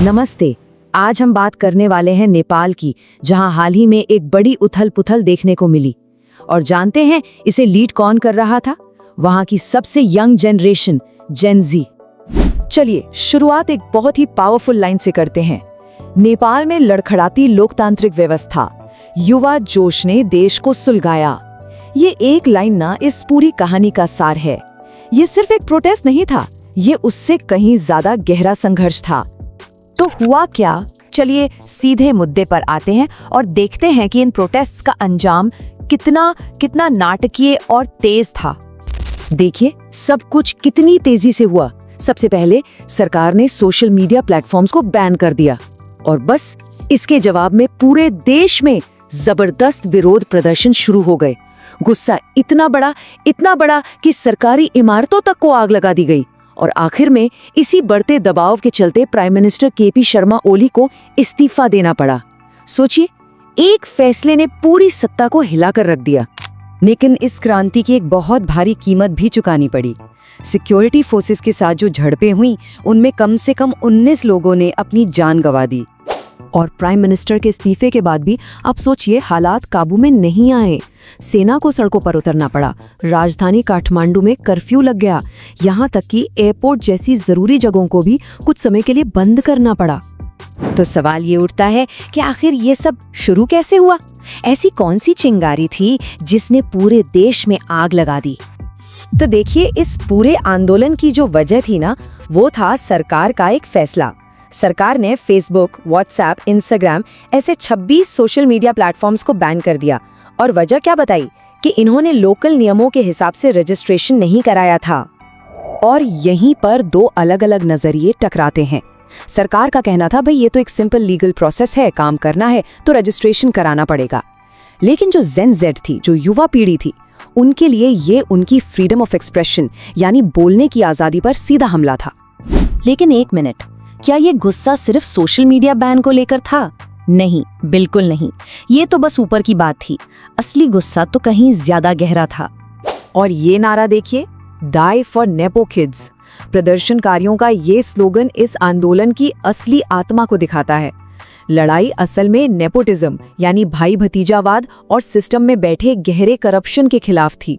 नमस्ते। आज हम बात करने वाले हैं नेपाल की, जहां हाल ही में एक बड़ी उथल-पुथल देखने को मिली। और जानते हैं इसे लीड कौन कर रहा था? वहां की सबसे यंग जनरेशन, जेन ज़ी। चलिए शुरुआत एक बहुत ही पावरफुल लाइन से करते हैं। नेपाल में लड़खड़ाती लोकतांत्रिक व्यवस्था, युवा जोश ने देश को सुलगाया। ये एक लाइन ना इस पूरी कहानी का सार है। ये सिर्फ एक प्रोटेस्ट नहीं था, ये उससे कहीं ज्यादा गहरा संघर्ष था। तो हुआ क्या? चलिए सीधे मुद्दे पर आते हैं और देखते हैं कि इन प्रोटेस्ट्स का अंजाम कितना नाटकीय और तेज था। देखिए सब कुछ कितनी तेजी से हुआ। सबसे पहले सरकार ने सोशल मीडिया प्लेटफॉर्म्स को बैन कर दिया और बस इसके जवाब में पूरे देश में जबरदस्त विरोध प्रदर्शन शुरू हो गए। गुस्सा इतना बड़ा कि सरकारी इमारतों तक को आग लगा दी गई और आखिर में इसी बढ़ते दबाव के चलते prime minister KP Sharma Oli को इस्तीफा देना पड़ा। सोचिए, एक फैसले ने पूरी सत्ता को हिलाकर रख दिया। लेकिन इस क्रांति की एक बहुत भारी कीमत भी चुकानी पड़ी। सिक्योरिटी फोर्सेस के साथ जो झड़पें हुई, उनमें कम से कम 19 लोगों ने अपनी जान गंवा दी। और प्राइम मिनिस्टर के इस्तीफे के बाद भी आप सोचिए, हालात काबू में नहीं आए। सेना को सड़कों पर उतरना पड़ा, राजधानी काठमांडू में कर्फ्यू लग गया, यहाँ तक कि एयरपोर्ट जैसी जरूरी जगहों को भी कुछ समय के लिए बंद करना पड़ा। तो सवाल ये उठता है कि आखिर ये सब शुरू कैसे हुआ? ऐसी कौन सी चिंगारी थी जिसने पूरे देश में आग लगा दी? तो देखिए, इस पूरे आंदोलन की जो वजह थी ना, वो था सरकार का एक फैसला। सरकार ने फेसबुक, व्हाट्सएप, इंस्टाग्राम ऐसे 26 सोशल मीडिया प्लेटफॉर्म्स को बैन कर दिया। और वजह क्या बताई? कि इन्होंने लोकल नियमों के हिसाब से रजिस्ट्रेशन नहीं कराया था। और यहीं पर दो अलग अलग नजरिए टकराते हैं। सरकार का कहना था, भाई ये तो एक सिंपल लीगल प्रोसेस है, काम करना है तो रजिस्ट्रेशन कराना पड़ेगा। लेकिन जो जेन ज़ेड थी, जो युवा पीढ़ी थी, उनके लिए ये उनकी फ्रीडम ऑफ एक्सप्रेशन यानी बोलने की आज़ादी पर सीधा हमला था। लेकिन एक मिनट, क्या ये गुस्सा सिर्फ सोशल मीडिया बैन को लेकर था? नहीं, बिल्कुल नहीं। ये तो बस ऊपर की बात थी। असली गुस्सा तो कहीं ज्यादा गहरा था। और ये नारा देखिए, डाई फॉर नेपो किड्स। प्रदर्शनकारियों का ये स्लोगन इस आंदोलन की असली आत्मा को दिखाता है। लड़ाई असल में नेपोटिज्म यानी भाई भतीजावाद और सिस्टम में बैठे गहरे करप्शन के खिलाफ थी।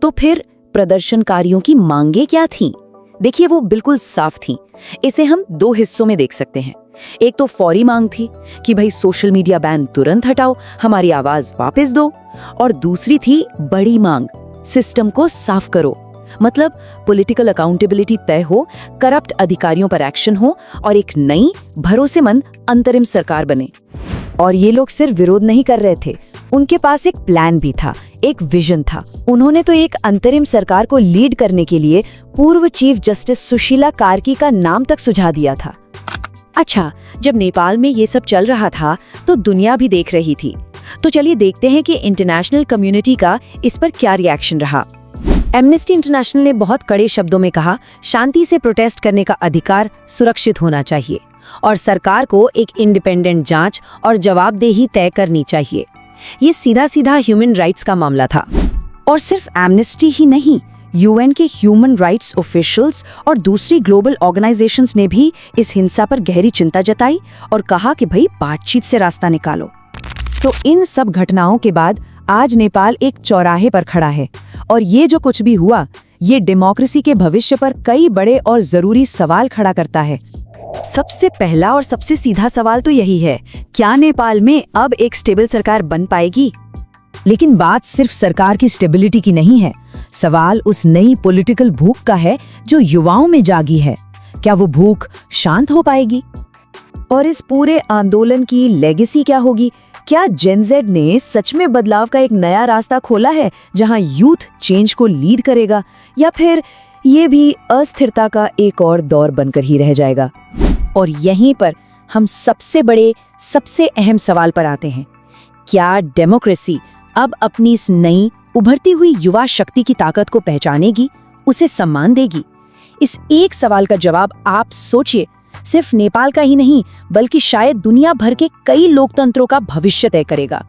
तो फिर प्रदर्शनकारियों की मांगे क्या थीं? देखिए, वो बिल्कुल साफ थी। इसे हम दो हिस्सों में देख सकते हैं। एक तो फौरी मांग थी कि भाई सोशल मीडिया बैन तुरंत हटाओ, हमारी आवाज वापस दो। और दूसरी थी बड़ी मांग, सिस्टम को साफ करो। मतलब पॉलिटिकल अकाउंटेबिलिटी तय हो, करप्ट अधिकारियों पर एक्शन हो और एक नई भरोसेमंद अंतरिम सरकार बने। और ये लोग सिर्फ विरोध नहीं कर रहे थे, उनके पास एक प्लान भी था, एक विजन था। उन्होंने तो एक अंतरिम सरकार को लीड करने के लिए पूर्व चीफ जस्टिस सुशीला कार्की का नाम तक सुझा दिया था। अच्छा, जब नेपाल में ये सब चल रहा था तो दुनिया भी देख रही थी। तो चलिए देखते हैं कि इंटरनेशनल कम्युनिटी का इस पर क्या रिएक्शन रहा। एमनेस्टी इंटरनेशनल ने बहुत कड़े शब्दों में कहा, शांति से प्रोटेस्ट करने का अधिकार सुरक्षित होना चाहिए और सरकार को एक इंडिपेंडेंट जांच और जवाबदेही तय करनी चाहिए। ये सीधा सीधा ह्यूमन राइट्स का मामला था। और सिर्फ एमनेस्टी ही नहीं, यूएन के ह्यूमन राइट्स ऑफिशियल्स और दूसरी ग्लोबल ऑर्गेनाइजेशंस ने भी इस हिंसा पर गहरी चिंता जताई और कहा कि भाई बातचीत से रास्ता निकालो। तो इन सब घटनाओं के बाद आज नेपाल एक चौराहे पर खड़ा है और ये जो कुछ भी हुआ, ये डेमोक्रेसी के भविष्य पर कई बड़े और जरूरी सवाल खड़ा करता है। सबसे पहला और सबसे सीधा सवाल तो यही है, क्या नेपाल में अब एक स्टेबल सरकार बन पाएगी? लेकिन बात सिर्फ सरकार की स्टेबिलिटी की नहीं है, सवाल उस नई पॉलिटिकल भूख का है जो युवाओं में जागी है। क्या वो भूख शांत हो पाएगी? और इस पूरे आंदोलन की लेगेसी क्या होगी? क्या जेन ज़ेड ने सच में बदलाव का एक नया रास्ता खोला है जहां यूथ चेंज को लीड करेगा, या फिर ये भी अस्थिरता का एक और दौर बनकर ही रह जाएगा? और यहीं पर हम सबसे बड़े, सबसे अहम सवाल पर आते हैं। क्या डेमोक्रेसी अब अपनी इस नई उभरती हुई युवा शक्ति की ताकत को पहचानेगी, उसे सम्मान देगी? इस एक सवाल का जवाब आप सोचिए, सिर्फ नेपाल का ही नहीं बल्कि शायद दुनिया भर के कई लोकतंत्रों का भविष्य तय करेगा।